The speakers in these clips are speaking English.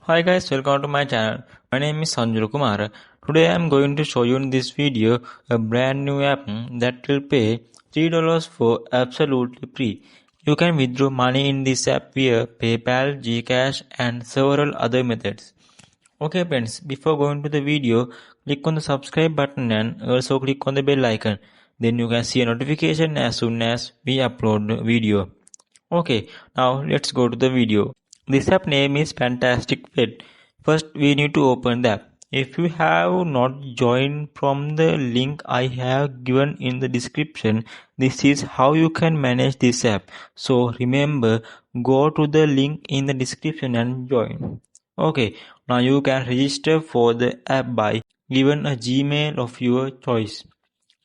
Hi guys, welcome to my channel. My name is Sanjay Kumar. Today I am going to show you in this video a brand new app that will pay $3 for absolutely free. You can withdraw money in this app via PayPal, Gcash and several other methods. Okay friends, before going to the video, click on the subscribe button and also click on the bell icon. Then you can see a notification as soon as we upload the video. Okay, now let's go to the video. This app name is Fantastic Pet. First we need to open the app. If you have not joined from the link I have given in the description, this is how you can manage this app. So remember, go to the link in the description and join. Okay, now you can register for the app by giving a Gmail of your choice.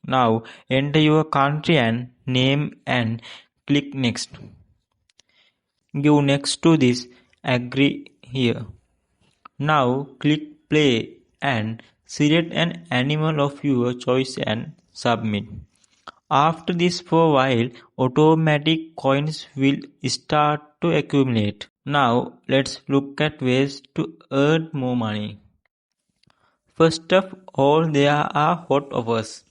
Now enter your country and name and click next. Give next to this, agree here. Now click play and select an animal of your choice and submit. After this for a while, automatic coins will start to accumulate. Now let's look at ways to earn more money. First of all, there are hot offers.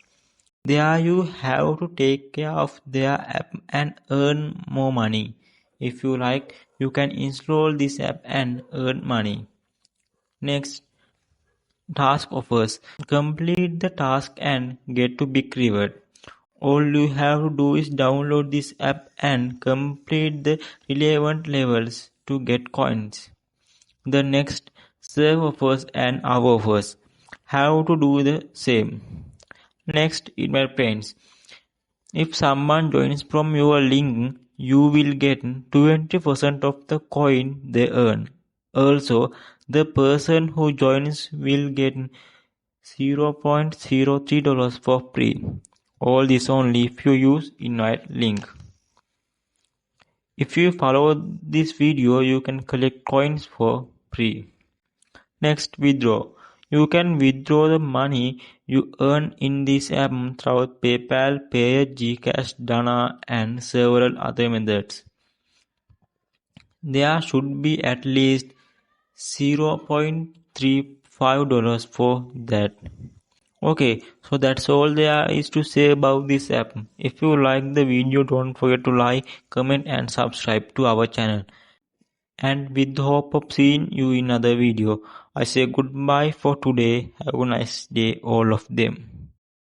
There you have to take care of their app and earn more money. If you like, you can install this app and earn money. Next, task offers. Complete the task and get to big reward. All you have to do is download this app and complete the relevant levels to get coins. The next, serve offers and hour offers. Have to do the same. Next, email friends. If someone joins from your link, you will get 20% of the coin they earn. Also, the person who joins will get $0.03 for free. All this only if you use invite link. If you follow this video, you can collect coins for free. Next, withdraw. You can withdraw the money you earn in this app through PayPal, Payeer, Gcash, Dana and several other methods. There should be at least $0.35 for that. Okay, so that's all there is to say about this app. If you like the video, don't forget to like, comment and subscribe to our channel. And with the hope of seeing you in another video, I say goodbye for today. Have a nice day, all of them.